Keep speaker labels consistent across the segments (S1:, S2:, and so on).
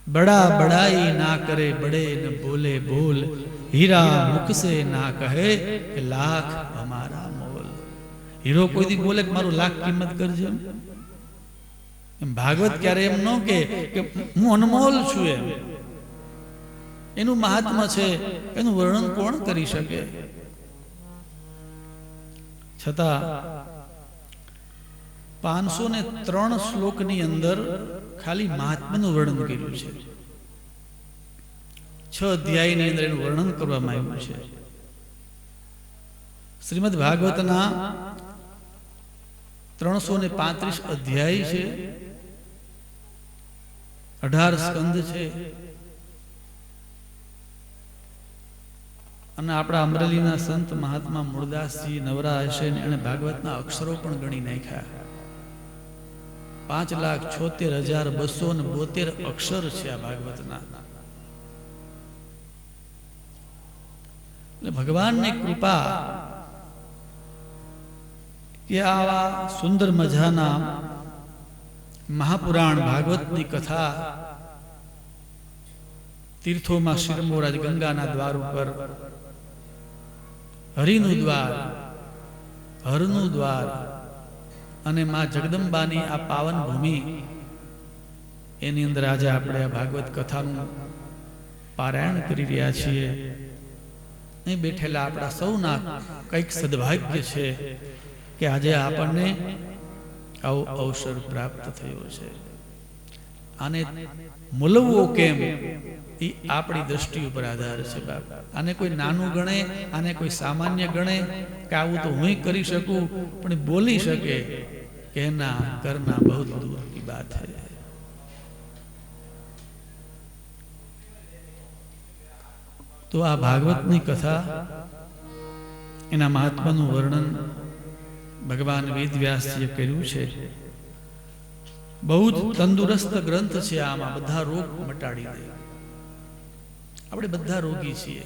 S1: बड़ा बड़ाई ना करे बड़े न बोले बोल, हीरा मुख से ना कहे कि लाख हमारा मोल। हीरो कोई दी बोले कि मारू लाख किंमत करजे, एम भागवत क्यारे एम न के हूँ अनमोल छुं, एनु महात्मा छे, एनु वर्णन कोण करी शके। छता 503 श्लोकनी अंदर खाली महात्माનું વર્ણન કર્યું છે। 6 અધ્યાયની અંદર એનું વર્ણન કરવામાં આવ્યું છે। શ્રીમદ ભાગવતના 335 અધ્યાય છે, 18 સ્કંદ છે, અને આપણા અમરેલીના સંત મહાત્મા મૂળદાસજી નવરા હશે ને એને ભાગવતના અક્ષરો પણ ગણી નાખ્યા। 5,76,272 અક્ષર છે આ ભાગવતના। એટલે ભગવાનની કૃપા કે આવા સુંદર મજાના મહાપુરાણ ભાગવતની કથા तीर्थों शिरमोराज गंगा द्वार पर हरिनु द्वार हरनु द्वार अने मां जगदंबानी आ पावन भूमि एनी अंदर आज आपणे आ भागवत कथानुं पारायण करी रह्या छीए। અહીં બેઠેલા આપણા સૌના કંઈક સદભાગ્ય છે કે આજે આપણને આવો અવસર પ્રાપ્ત થયો છે। આને મૂલવો કેમ એ આપણી દ્રષ્ટિ ઉપર આધાર છે બાપ। આને કોઈ નાનું ગણે, આને કોઈ સામાન્ય ગણે કે આવું તો હું કરી શકું, પણ બોલી શકે કે ના કરના બહુ દૂર की बात है। तो आ भागवतनी कथा एना महात्मानुं वर्णन भगवान वेदव्यासजीए कर्युं छे। बहुत तंदुरस्त ग्रंथ छे। आमां बधा रोग मटाड़ी दे। આપણે બધા રોગી છીએ।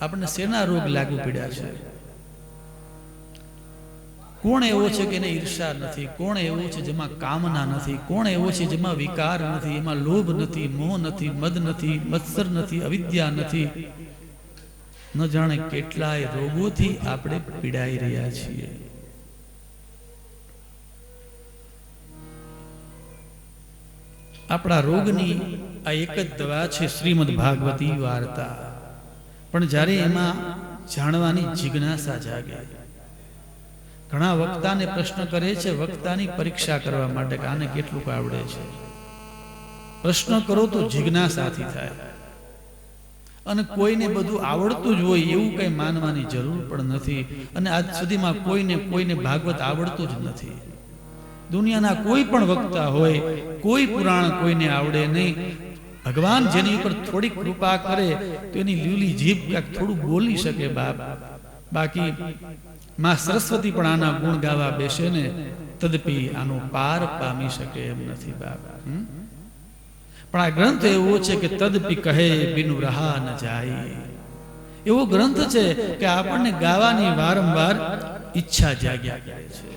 S1: આપણને શેના રોગ લાગુ પડ્યા છે? કોણ એવો છે કે એને ઈર્ષા નથી? કોણ એવો છે જેમાં કામના નથી? કોણ એવો છે જેમાં વિકાર નથી, એમાં લોભ નથી, મોહ નથી, મદ નથી, મત્સર નથી, અવિદ્યા નથી? ન જાણે કેટલાય રોગોથી આપણે પીડાઈ રહ્યા છીએ। આપણા રોગની આ એક જ દવા છે, શ્રીમદ ભાગવતી વાર્તા। પણ જ્યારે એમાં જાણવાની જિજ્ઞાસા જાગે, ઘણા વક્તાને પ્રશ્ન કરે છે, વક્તાની પરીક્ષા કરવા માટે કે આને કેટલું આવડે છે। પ્રશ્ન કરો તો જિજ્ઞાસાથી થાય। અને કોઈને બધું આવડતું જ હોય એવું કંઈ માનવાની જરૂર પણ નથી। અને આજ સુધીમાં કોઈને ભાગવત આવડતું જ નથી। દુનિયાના કોઈ પણ વક્તા હોય, કોઈ પુરાણ કોઈને આવડે નહીં। ભગવાન જેની ઉપર થોડી કૃપા કરે તો એની લીલી જીભ ક્યાંક થોડું બોલી શકે બાપ। બાકી માં સરસ્વતી પણ આના ગુણ ગાવા બેસે ને તદપી આનો પાર પામી શકે એમ નથી બાપ। પણ આ ગ્રંથ એવો છે કે તદપી કહે બિનુ રહા ન જાય, એવો ગ્રંથ છે કે આપણને ગાવાની વારંવાર ઈચ્છા જાગ્યા કરે છે।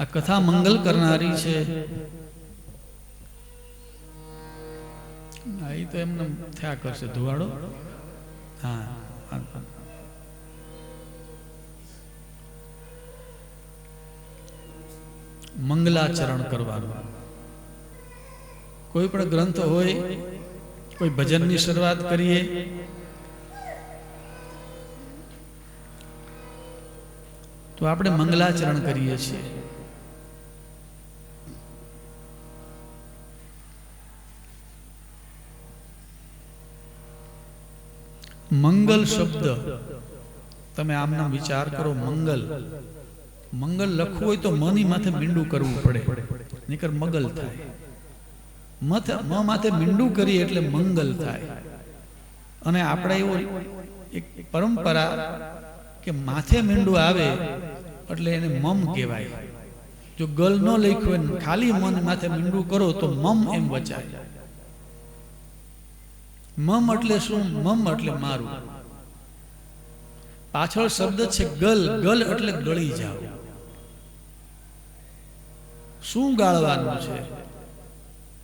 S1: આ કથા મંગલ કરનારી છે। એ તો એમને થયા કરશે ધુવાડો। હા, મંગલાચરણ કરવાનું। કોઈ પણ ગ્રંથ હોય, કોઈ ભજનની શરૂઆત કરીએ તો આપણે મંગલાચરણ કરીએ છીએ। મંગલ શબ્દ તમે આમના વિચાર કરો। મંગલ મંગલ લખવું હોય તો મની માથે મીંડું કરવું પડે, નહીતર મગલ થાય। મ માથે મીંડું કરી એટલે મંગલ થાય। અને આપણે એવો એક પરંપરા કે માથે મીંડું આવે એટલે એને મમ કહેવાય। જો ગલ ન લખ્યું હોય, ખાલી મન માથે મીંડું કરો તો મમ એમ વચાય। મમ એટલે શું? મમ એટલે મારું। પાછળ શબ્દ છે ગલ, ગલ એટલે ગળી જાવ। શું ગાળવાનું છે?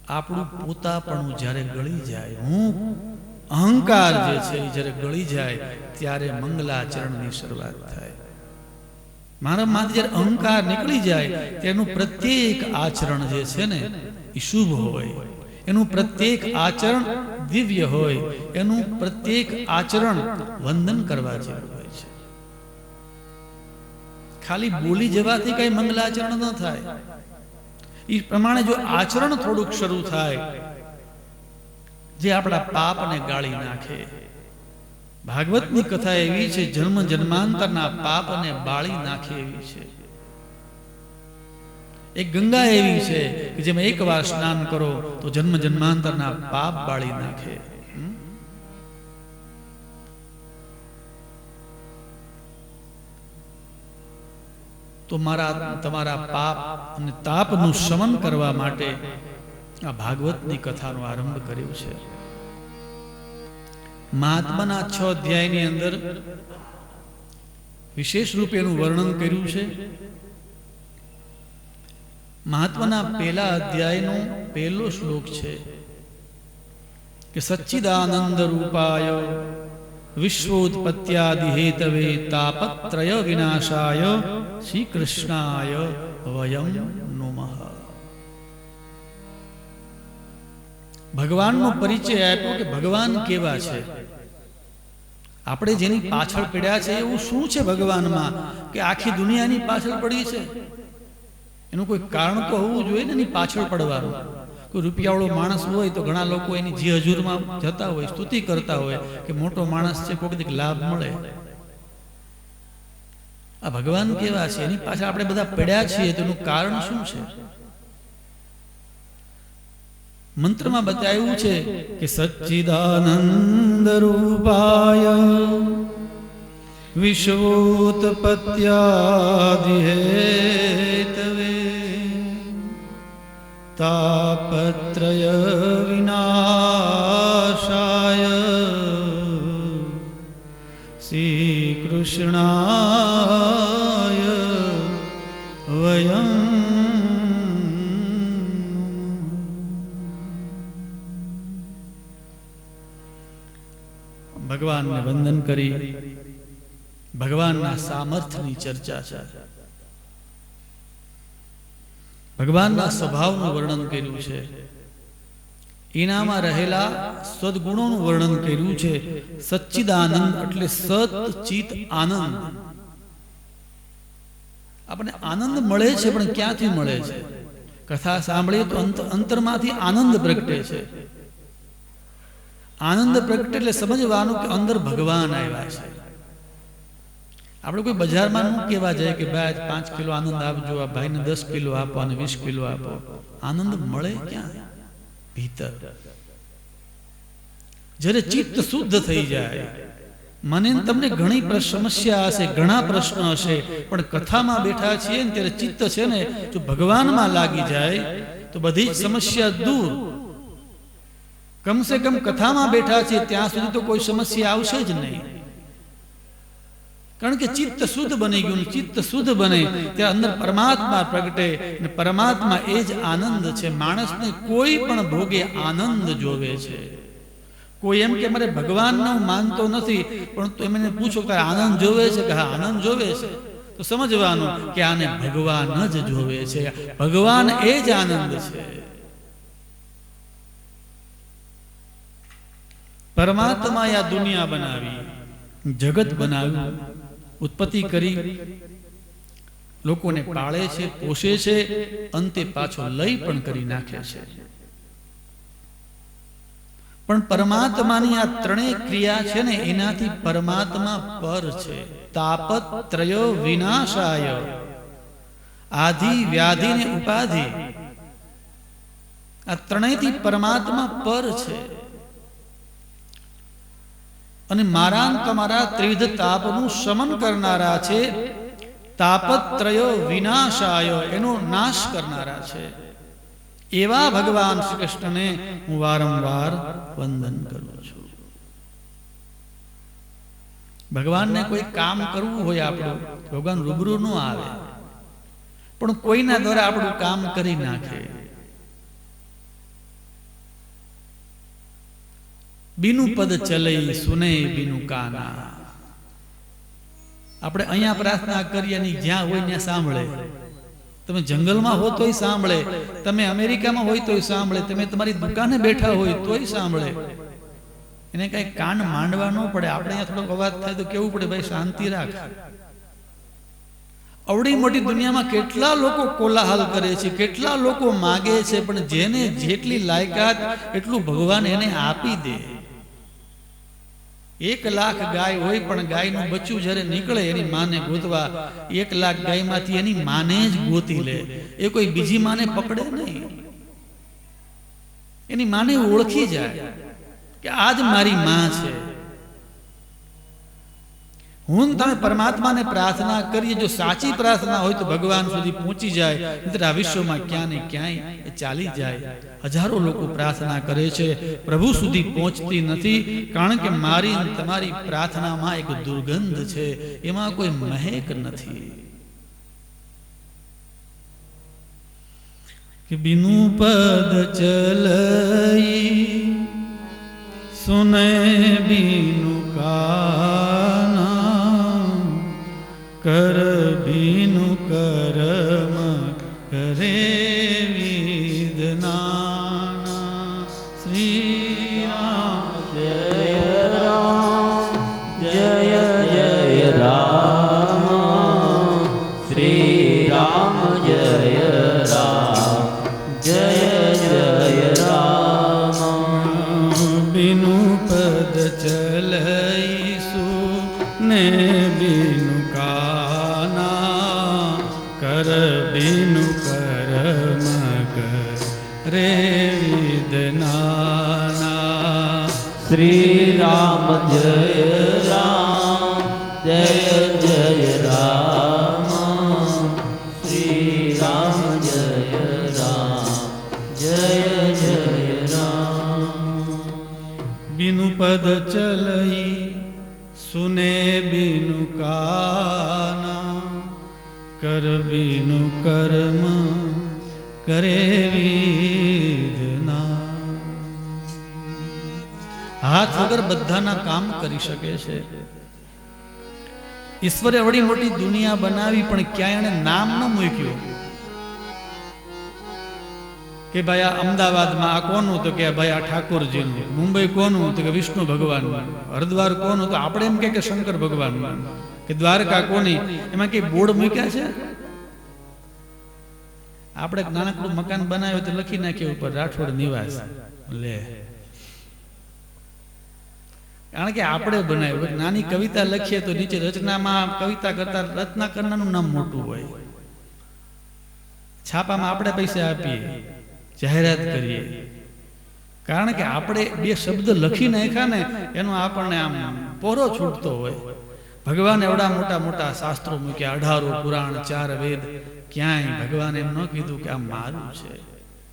S1: આપણું પોતાપણું જ્યારે ગળી જાય, હું અહંકાર જે છે એ જ્યારે ગળી જાય ત્યારે મંગલાચરણની શરૂઆત થાય. મારા માંથી જ્યારે અહંકાર નીકળી જાય તેનું પ્રત્યેક આચરણ જે છે ને એ શુભ હોય, એનું પ્રત્યેક આચરણ દિવ્ય હોય, એનું પ્રત્યેક આચરણ વંદન કરવા જેવું હોય છે. ખાલી બોલી જવાથી કઈ મંગલાચરણ ન થાય. એ પ્રમાણે જો આચરણ થોડુંક શરૂ થાય જે આપણા પાપને ગાળી નાખે. ભાગવતની કથા એવી છે, જન્મ જન્માંતરના પાપને બાળી નાખે એવી છે. એક ગંગા એવી છે કે જેમાં એકવાર સ્નાન કરો તો જન્મ જન્માંતરના પાપ બાળી નાખે. તો તમારા પાપ અને તાપનું શમન કરવા માટે આ ભાગવતની કથાનો આરંભ કર્યો છે. મહાત્માના 6 અધ્યાયની અંદર વિશેષ રૂપે એનું વર્ણન કર્યું છે. મહાત્માના પહેલા અધ્યાયનો પહેલો શ્લોક છે કે સચ્ચિદાનંદ રૂપાય વિશ્વોત્પત્યાદિ હેતવે તાપત્રય વિનાશાય શ્રી કૃષ્ણાય વયમ નમઃ. ભગવાનનો પરિચય આપ્યો કે ભગવાન કેવા છે. આપણે જેની પાછળ પડ્યા છે એવું શું છે ભગવાનમાં કે આખી દુનિયાની પાછળ પડી છે? એનું કોઈ કારણ તો હોવું જોઈએ ને એની પાછળ પડવાનું. કોઈ રૂપિયાવાળો માણસ હોય તો ઘણા લોકો એની જી હજુરમાં જતા હોય, સ્તુતિ કરતા હોય કે મોટો માણસ છે, કોઈક લાભ મળે. આ ભગવાન કેવા છે એની પાછળ આપણે બધા પડ્યા છીએ, તેનું કારણ શું છે? મંત્રમાં બતાવ્યું છે કે સચ્ચિદાનંદ રૂપાય વિશ્વોત્પત્યાદિ હેતવે તાપત્રય વિનાશાય શ્રી કૃષ્ણાય વયમ. ભગવાનને વંદન કરી ભગવાનના સામર્થ્યની ચર્ચા છે. ભગવાનના સ્વભાવનું વર્ણન કર્યું છે. એનામાં રહેલા સદગુણોનું વર્ણન કર્યું છે. સચ્ચિદાનંદ એટલે સત ચિત આનંદ. આપણને આનંદ મળે છે, પણ ક્યાંથી મળે છે? કથા સાંભળીએ તો અંતરમાંથી આનંદ પ્રગટે છે. આનંદ પ્રગટે એટલે સમજવાનું કે અંદર ભગવાન આવ્યા છે. આપણે કોઈ બજારમાં ન કહેવા જાય કે ભાઈ 5 કિલો આનંદ આપજો, આ ભાઈને 10 કિલો આપો અને 20 કિલો આપો. આનંદ મળે ક્યાં? ભીતર. જ્યારે ચિત્ત શુદ્ધ થઈ જાય. મને તમને ઘણી સમસ્યા હશે, ઘણા પ્રશ્ન હશે, પણ કથામાં બેઠા છીએ ને ત્યારે ચિત્ત છે ને જો ભગવાનમાં લાગી જાય તો બધી જ સમસ્યા દૂર. કમસે કમ કથામાં બેઠા છીએ ત્યાં સુધી તો કોઈ સમસ્યા આવશે જ નહીં. કારણ કે ચિત્ત શુદ્ધ બની ગયું. ચિત્ત શુદ્ધ બને ત્યાં અંદર પરમાત્મા પ્રગટે અને પરમાત્મા એ જ આનંદ છે. માણસને કોઈ પણ ભોગે આનંદ જોવે છે. કોઈ એમ કે મારે ભગવાનને હું માનતો નથી, પણ એમને પૂછો કે આનંદ જોવે છે કે હા આનંદ જોવે છે, તો સમજવાનું કે આને ભગવાન જ જોવે છે. ભગવાન એ જ આનંદ છે. પરમાત્માએ આ દુનિયા બનાવી, જગત બનાવ્યું, ઉત્પત્તિ કરી, લોકોને પાળે છે, પોષે છે, અંતે પાછો લઈ પણ કરી નાખે છે. પણ પરમાત્માની આ ત્રણેય ક્રિયા છે ને એનાથી પરમાત્મા પર છે. તાપત્રય વિનાશાય, આધિ વ્યાધિ ને ઉપાધિ, આ ત્રણેયથી પરમાત્મા પર છે. અને મારા તમારા ત્રિવિધ તાપનું શમન કરનારા છે. તાપત્રય વિનાશાય, એનો નાશ કરનારા છે. એવા ભગવાન શ્રી કૃષ્ણને હું વારંવાર વંદન કરું છું. ભગવાનને કોઈ કામ કરવું હોય આપણું, ભગવાન રૂબરૂ ન આવે. પણ કોઈના દ્વારા આપણું કામ કરી નાખે. બીનું પદ ચલઈ સુને બીનું કાના. આપણે અહીંયા પ્રાર્થના કરીએ ની જ્યાં હોય ત્યાં સાંભળે. તમે જંગલમાં હો તોય સાંભળે, તમે અમેરિકામાં હોય તોય સાંભળે, તમે તમારી દુકાને બેઠા હોય તોય સાંભળે. એને કઈ કાન માંડવા ન પડે. આપણે અહીંયા થોડોક અવાજ થાય તો કેવું પડે, ભાઈ શાંતિ રાખ. અવડી મોટી દુનિયામાં કેટલા લોકો કોલાહલ કરે છે, કેટલા લોકો માગે છે, પણ જેને જેટલી લાયકાત એટલું ભગવાન એને આપી દે. 1 લાખ ગાય હોય પણ ગાયનું બચ્ચું જ્યારે નીકળે એની માને ગોતવા, 1 લાખ ગાયમાંથી એની માને જ ગોતી લે. એ કોઈ બીજી માને પકડે નહીં. એની માને ઓળખી જાય કે આ જ મારી માં છે. હું તમે પરમાત્માને પ્રાર્થના કરીએ, જો સાચી પ્રાર્થના હોય તો ભગવાન સુધી પહોંચી જાય. નહીંતર આ વિશ્વમાં ક્યાં ને ક્યાંય એ ચાલી જાય. હજારો લોકો પ્રાર્થના કરે છે, પ્રભુ સુધી પહોંચતી નથી. કારણ કે મારી તમારી પ્રાર્થનામાં એક દુર્ગંધ છે, એમાં કોઈ મહેક નથી. કે બીનું પદ ચલઈ સુને બીનું કાના, કર બીનું કરમ કરે વિદનાના. શ્રી રામ
S2: જય રામ જય જય રામ. શ્રી રામ જય રામ જય જય રામ.
S1: બીનું પદ ચલઈસુ ને બીનું કાના, કર બીનું કરમ કરે વિદનાના.
S2: શ્રી રામ જય રામ જય જય રામ. શ્રી રામ જય રામ જય જય રામ.
S1: બીનું પદ ચલઈ સુને બીનું કાના, કર બીનું કર્મ કરે વિદના. હાથ વગર બધાના કામ કરી શકે છે. ઈશ્વરે વડી મોટી દુનિયા બનાવી પણ ક્યાંય એને નામ ન મૂક્યું કે ભાઈ આ અમદાવાદમાં આ કોનું, તો કે ભાઈ આ ઠાકોરજીનું. મુંબઈ કોનું, તો કે વિષ્ણુ ભગવાનનું. હરિદ્વાર કોનું, તો આપણે એમ કે શંકર ભગવાનનું. કે દ્વારકા કોની, એમાં કઈ બોર્ડ મૂક્યા છે? આપણે નાનકડું મકાન બનાવ્યું તો લખી નાખ્યું ઉપર રાઠોડ નિવાસ. લે, કારણ કે આપણે બનાવ્યું. નાની કવિતા લખીએ તો નીચે રચનામાં કવિતા કરતા રચના કરનારનું નામ મોટું હોય. છાપામાં આપણે પૈસા આપીએ, જાહેરાત કરીએ, કારણ કે આપણે 2 શબ્દ લખી નાખ્યા ને એનો આપણને આમ પોરો છૂટતો હોય. ભગવાન એવડા મોટા મોટા શાસ્ત્રો મૂક્યા, 18 પુરાણ 4 વેદ. ક્યાંય ભગવાન એમ ન કીધું કે આ મારું છે.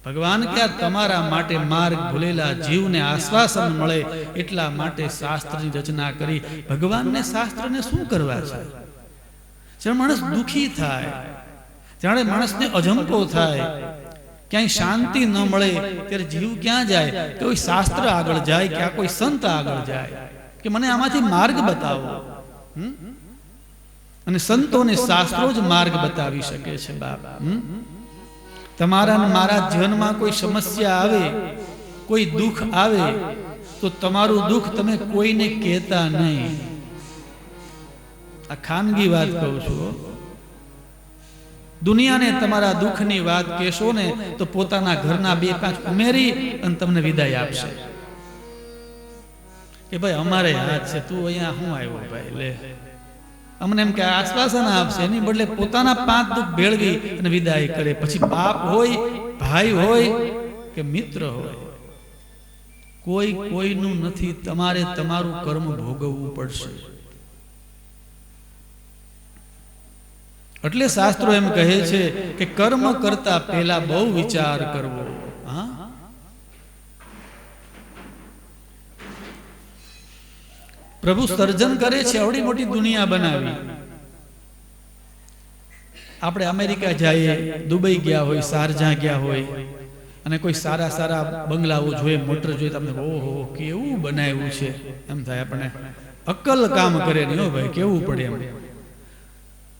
S1: ભગવાન કે આ તમારા માટે માર્ગ ભૂલેલા જીવને આશ્વાસન મળે એટલા માટે શાસ્ત્રની રચના કરી. ભગવાનને શાસ્ત્રને શું કરવા છે? જ્યારે માણસ દુઃખી થાય, જ્યારે માણસને અજંપો થાય, ક્યાંય શાંતિ ન મળે, ત્યારે જીવ ક્યાં જાય? કોઈ શાસ્ત્ર આગળ જાય કે આ કોઈ સંત આગળ જાય કે મને આમાંથી માર્ગ બતાવો. અને સંતોને શાસ્ત્રો જ માર્ગ બતાવી શકે છે. બાપ, તમારા ને મારા જીવનમાં કોઈ સમસ્યા આવે, કોઈ દુઃખ આવે તો તમારું દુઃખ તમે કોઈને કહેતા નહીં. આ ખાનગી વાત કહું છું. દુનિયાને તમારા દુઃખની વાત કહેશો ને તો પોતાના ઘરના 2-5 ઉમેરી અને તમને વિદાય આપશે કે ભાઈ અમારે હાથ છે, તું અહીંયા શું આવ્યો ભાઈ, લે. અમને એમ કે આશ્વાસન આપશે. એની બદલે પોતાના 5 દુઃખ ભેળવી અને વિદાય કરે. પછી બાપ હોય, ભાઈ હોય કે મિત્ર હોય, કોઈ કોઈનું નથી. તમારે તમારું કર્મ ભોગવવું પડશે. એટલે શાસ્ત્રો એમ કહે છે કે કર્મ કરતા પહેલા બહુ વિચાર કરવો. હા, પ્રભુ સર્જન કરે છે, આવડી મોટી દુનિયા બનાવી. આપણે અમેરિકા જઈએ, દુબઈ ગયા હોય, શારજાહ ગયા હોય અને કોઈ સારા સારા બંગલાઓ જોઈએ, મોટર જોઈએ, તમને ઓહો કેવું બનાવ્યું છે એમ થાય. આપણે અક્કલ કામ કરે નહીં હો ભાઈ, કેવું પડે એમ.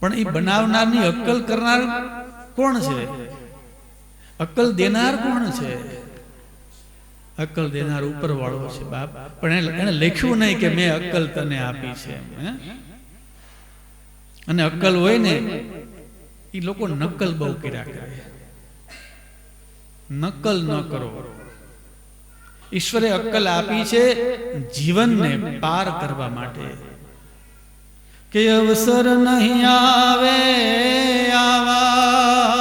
S1: પણ એ બનાવનારની અક્કલ કરનાર કોણ છે? અક્કલ દેનાર કોણ છે? અક્કલ દેનાર ઉપર વાળો છે બાપ. પણ એને લખ્યું નહીં કે મેં અક્કલ તને આપી છે. અને અક્કલ હોય ને એ લોકો નકલ બહુ કર્યા કરે. નકલ ન કરો. ઈશ્વરે અક્કલ આપી છે જીવનને પાર કરવા માટે. કે અવસર નહીં આવે આવા,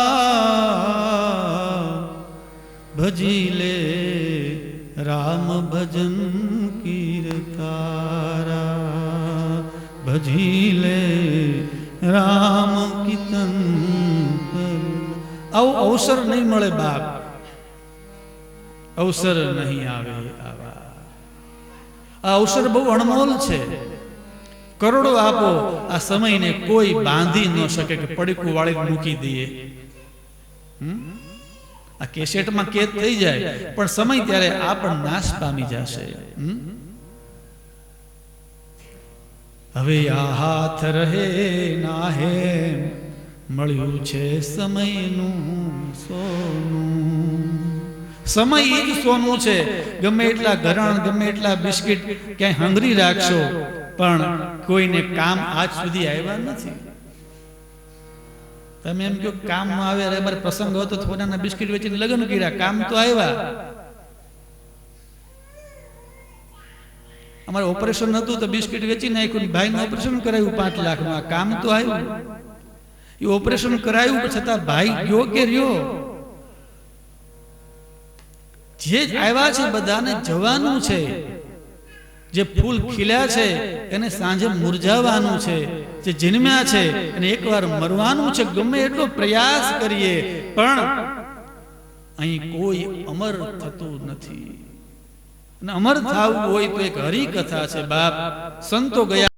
S1: ભજી લે રામ ભજન કીર્તારા, ભજી લે રામ કીર્તન. આવો અવસર નહીં મળે બાપ, અવસર નહીં આવે આવા. આ અવસર બહુ અણમોલ છે. કરોડો આપો, આ સમયને કોઈ બાંધી ન શકે કે પડીકું વાળી મૂકી દઈએ. આ કેસેટમાં કેદ થઈ જાય, પણ સમય ત્યારે આ પણ નાશ પામી જશે. હવે આ હાથ રહે ના હે, મળ્યું છે સમયનું સોનું. સમય એ જ સોનું છે. ગમે એટલા ઘરણ, ગમે એટલા બિસ્કિટ ક્યાંય હંગરી રાખશો, પણ કોઈને કામ આજ સુધી આવ્યા નથી. તમે એમ કહો કામ ન આવે, અરે મારે પ્રસંગ હતો થોડાના બિસ્કિટ વેચીને લગ્ન કર્યા, કામ તો આવ્યા. અમારે ઓપરેશન હતું તો બિસ્કિટ વેચી નાખ્યું, ભાઈનું ઓપરેશન કરાવ્યું 5 લાખનું. આ કામ તો આવ્યું. એ ઓપરેશન કરાયું છતાં ભાઈ ગયો કે રહ્યો? જે આવ્યા છે બધાને જવાનું છે. જે ફૂલ ખીલ્યા છે એને સાંજે મુરઝાવાનું છે. જે જન્મ્યા છે એને એકવાર મરવાનું છે. ગમે એટલો પ્રયાસ કરીએ પણ અહીં કોઈ અમર થતું નથી. અને અમર થવું હોય તો એક હરિકથા છે બાપ. સંતો ગયા